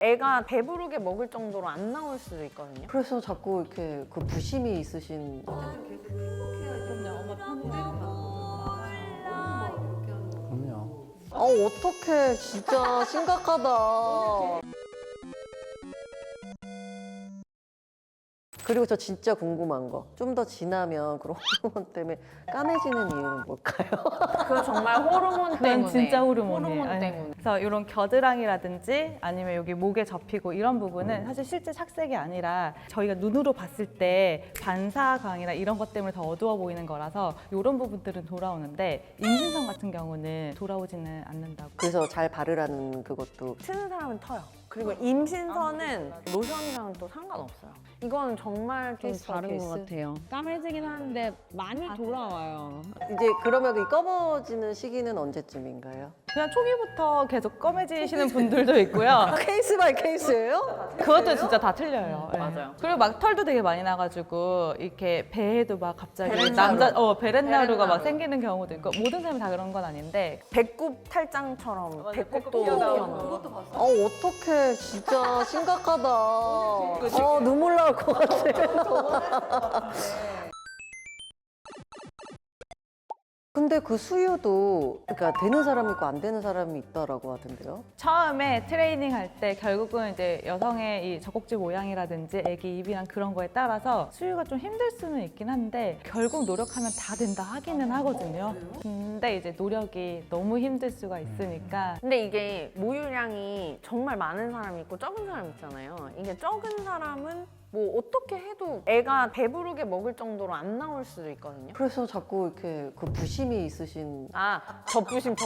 애가 배부르게 먹을 정도로 안 나올 수도 있거든요. 그래서 자꾸 이렇게 그 부심이 있으신. 그럼요. 어떡해. 진짜 심각하다. 그리고 저 진짜 궁금한 거. 좀 더 지나면 그런 호르몬 때문에 까매지는 이유는 뭘까요? 그거 정말 호르몬 때문에. 그건 진짜 호르몬이에요. 호르몬 네. 때문에. 그래서 이런 겨드랑이라든지 아니면 여기 목에 접히고 이런 부분은 사실 실제 착색이 아니라 저희가 눈으로 봤을 때 반사광이나 이런 것 때문에 더 어두워 보이는 거라서 이런 부분들은 돌아오는데 임신성 같은 경우는 돌아오지는 않는다고. 그래서 잘 바르라는 그것도. 트는 사람은 터요. 그리고 임신선은 로션이랑 또 상관없어요. 이건 정말 좀 케이스 다른 케이스? 것 같아요. 까매지긴 하는데 많이 돌아와요. 이제 그러면 이 검어지는 시기는 언제쯤인가요? 그냥 초기부터 계속 검해지시는 분들도 있고요. 케이스 바이 케이스예요? 그것도 진짜 다 틀려요. 네. 맞아요. 그리고 막 털도 되게 많이 나가지고 이렇게 배에도 막 갑자기 베렌나루. 베렌나루가 막 베렌나루. 생기는 경우도 있고 모든 사람이 다 그런 건 아닌데 배꼽 탈장처럼 배꼽도 튀어나오고. 어떡해. 진짜 심각하다. 눈물 나올 것 같아. 근데 그 수유도 그러니까 되는 사람이 있고 안 되는 사람이 있다라고 하던데요. 처음에 트레이닝 할 때 결국은 이제 여성의 이 젖꼭지 모양이라든지 애기 입이랑 그런 거에 따라서 수유가 좀 힘들 수는 있긴 한데 결국 노력하면 다 된다 하기는 하거든요. 근데 이제 노력이 너무 힘들 수가 있으니까 근데 이게 모유량이 정말 많은 사람이 있고 적은 사람이 있잖아요. 이게 적은 사람은 뭐 어떻게 해도 애가 배부르게 먹을 정도로 안 나올 수도 있거든요. 그래서 자꾸 이렇게 그 부심이 있으신. 아, 젖부심.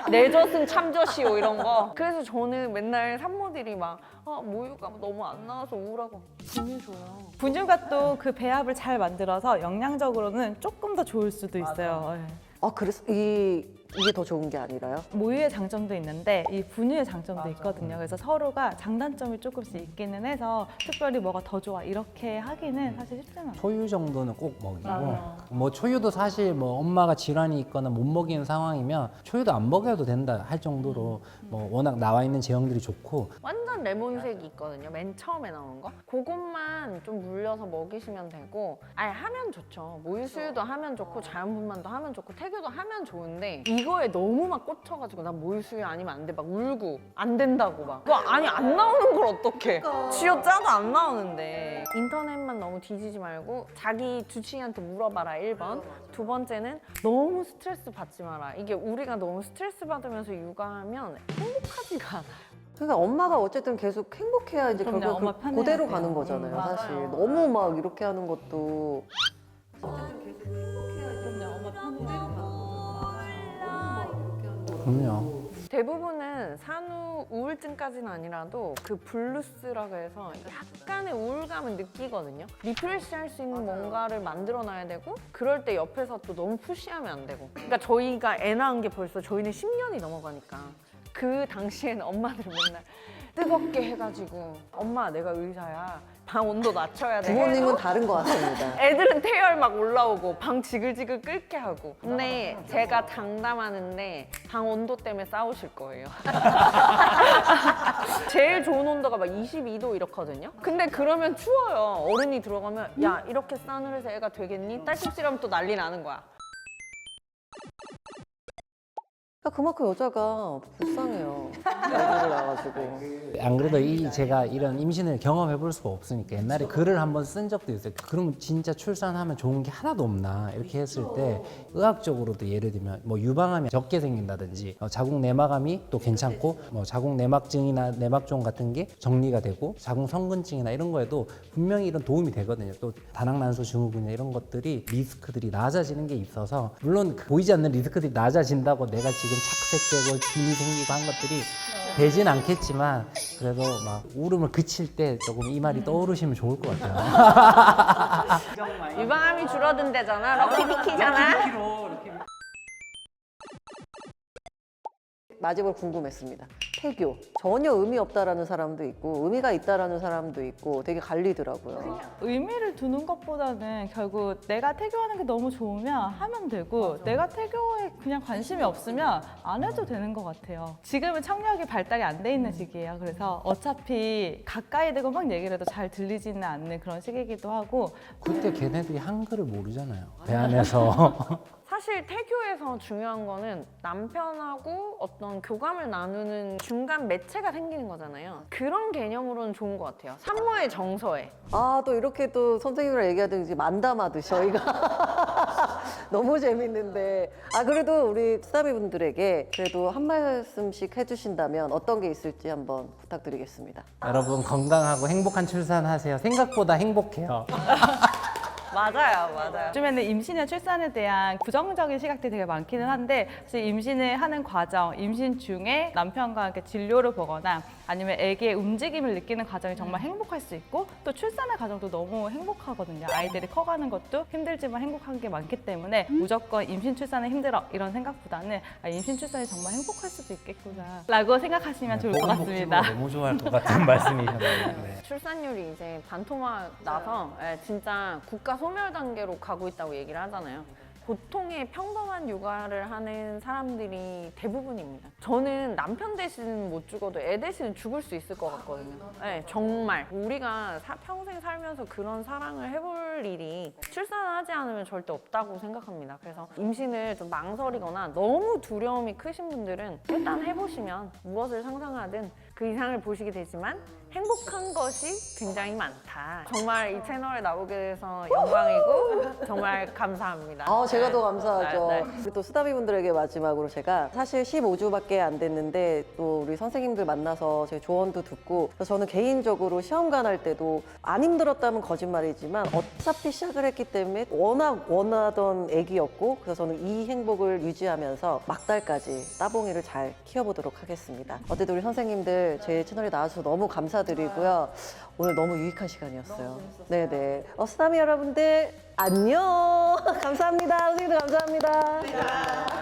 내 젖은 참젖이요 이런 거. 그래서 저는 맨날 산모들이 막 모유가 너무 안 나와서 우울하고 분유 줘요. 분유가 또 그 배합을 잘 만들어서 영양적으로는 조금 더 좋을 수도 있어요. 네. 그래서 이게 더 좋은 게 아니라요? 모유의 장점도 있는데 이 분유의 장점도 있거든요. 그래서 서로가 장단점이 조금씩 있기는 해서 특별히 뭐가 더 좋아 이렇게 하기는 사실 쉽지는 않아요. 초유 정도는 꼭 먹이고 뭐 초유도 사실 뭐 엄마가 질환이 있거나 못 먹이는 상황이면 초유도 안 먹여도 된다 할 정도로 뭐 워낙 나와 있는 제형들이 좋고. 완전 레몬색이 있거든요. 맨 처음에 나오는 거. 그것만 좀 물려서 먹이시면 되고 아예 하면 좋죠. 모유 수유도 하면 좋고 자연분만도 하면 좋고 태교도 하면 좋은데 이거에 너무 막 꽂혀가지고 나 모유 수유 아니면 안 돼 막 울고 안 된다고 막 그거 아니 안 나오는 걸 어떡해. 쥐어짜도 안 나오는데 인터넷만 너무 뒤지지 말고 자기 주치의한테 물어봐라 1번. 두 번째는 너무 스트레스 받지 마라. 이게 우리가 너무 스트레스 받으면서 육아하면 행복하지가 않아요. 그러니까 엄마가 어쨌든 계속 행복해야 이제 그럼요, 결국 엄마 그 편해야 그대로 돼요. 가는 거잖아요, 맞아요. 사실. 너무 막 이렇게 하는 것도. 그럼요. 대부분은 산후 우울증까지는 아니라도 그 블루스라고 해서 약간의 우울감을 느끼거든요. 리프레시 할 수 있는 뭔가를 만들어 놔야 되고 그럴 때 옆에서 또 너무 푸시하면 안 되고. 그러니까 저희가 애 낳은 게 벌써 저희는 10년이 넘어가니까 그 당시에는 엄마들 맨날 뜨겁게 해가지고 엄마 내가 의사야. 방 온도 낮춰야 돼. 부모님은 다른 것 같습니다. 애들은 태열 막 올라오고 방 지글지글 끓게 하고. 근데 제가 장담하는데 방 온도 때문에 싸우실 거예요. 제일 좋은 온도가 막 22도 이렇거든요. 근데 그러면 추워요. 어른이 들어가면 야 이렇게 싸늘해서 애가 되겠니? 딸꾹질하면 또 난리 나는 거야. 그러니까 그만큼 여자가 불쌍해요. 애들을 낳아가지고. 안 그래도 제가 이런 임신을 경험해 볼 수가 없으니까 옛날에 글을 한번 쓴 적도 있어요. 그럼 진짜 출산하면 좋은 게 하나도 없나 이렇게 했을 때 의학적으로도 예를 들면 뭐 유방암이 적게 생긴다든지 자궁 내막암이 또 괜찮고 뭐 자궁 내막증이나 내막종 같은 게 정리가 되고 자궁 성근증이나 이런 거에도 분명히 이런 도움이 되거든요. 또 다낭난소 증후군이나 이런 것들이 리스크들이 낮아지는 게 있어서 물론 보이지 않는 리스크들이 낮아진다고 내가 지금 착색되고 균이 생기고 한 것들이 되진 않겠지만 그래도 막 울음을 그칠 때 조금 이 말이 떠오르시면 좋을 것 같아요. 유방암이 줄어든대잖아. 럭키비키잖아. 마지막으로 궁금했습니다. 태교. 전혀 의미 없다라는 사람도 있고 의미가 있다라는 사람도 있고 되게 갈리더라고요. 의미를 두는 것보다는 결국 내가 태교하는 게 너무 좋으면 하면 되고 내가 태교에 그냥 관심이 없으면 안 해도 되는 것 같아요. 지금은 청력이 발달이 안 돼 있는 시기예요. 그래서 어차피 가까이 대고 막 얘기를 해도 잘 들리지는 않는 그런 시기이기도 하고 그때 걔네들이 한글을 모르잖아요. 배 안에서. 사실 태교에서 중요한 거는 남편하고 어떤 교감을 나누는 중간 매체가 생기는 거잖아요. 그런 개념으로는 좋은 것 같아요. 산모의 정서에. 아, 또 이렇게 또 선생님이랑 얘기하듯이 만담하듯이 저희가 너무 재밌는데. 아, 그래도 우리 수다미 분들에게 그래도 한 말씀씩 해주신다면 어떤 게 있을지 한번 부탁드리겠습니다. 여러분 건강하고 행복한 출산하세요. 생각보다 행복해요. 맞아요, 맞아요. 요즘에는 임신이나 출산에 대한 부정적인 시각들이 되게 많기는 한데 사실 임신을 하는 과정, 임신 중에 남편과 이렇게 진료를 보거나 아니면 아기의 움직임을 느끼는 과정이 정말 행복할 수 있고 또 출산의 과정도 너무 행복하거든요. 아이들이 커가는 것도 힘들지만 행복한 게 많기 때문에 무조건 임신 출산은 힘들어 이런 생각보다는 임신 출산이 정말 행복할 수도 있겠구나 라고 생각하시면 좋을 것 같습니다. 너무 좋아할 것 같은 말씀이셨네요. 네. 출산율이 이제 반토막 나서 진짜 국가 소멸 단계로 가고 있다고 얘기를 하잖아요. 보통의 평범한 육아를 하는 사람들이 대부분입니다. 저는 남편 대신 못 죽어도 애 대신 죽을 수 있을 것 같거든요. 네, 정말. 우리가 평생 살면서 그런 사랑을 해볼 일이 출산하지 않으면 절대 없다고 생각합니다. 그래서 임신을 좀 망설이거나 너무 두려움이 크신 분들은 일단 해보시면 무엇을 상상하든 그 이상을 보시게 되지만 행복한 것이 굉장히 많다. 정말 이 채널에 나오게 돼서 영광이고 정말 감사합니다. 제가 더 감사하죠. 네. 그리고 또 수다미 분들에게 마지막으로 제가 사실 15주밖에 안 됐는데 또 우리 선생님들 만나서 제 조언도 듣고 그래서 저는 개인적으로 시험관 할 때도 안 힘들었다면 거짓말이지만 어차피 시작을 했기 때문에 워낙 원하던 애기였고 그래서 저는 이 행복을 유지하면서 막달까지 따봉이를 잘 키워보도록 하겠습니다. 어쨌든 우리 선생님들 제 채널에 나와주셔서 너무 감사드리고요. 오늘 너무 유익한 시간이었어요. 네네. 수다미 여러분들 안녕. 감사합니다. 선생님들 감사합니다.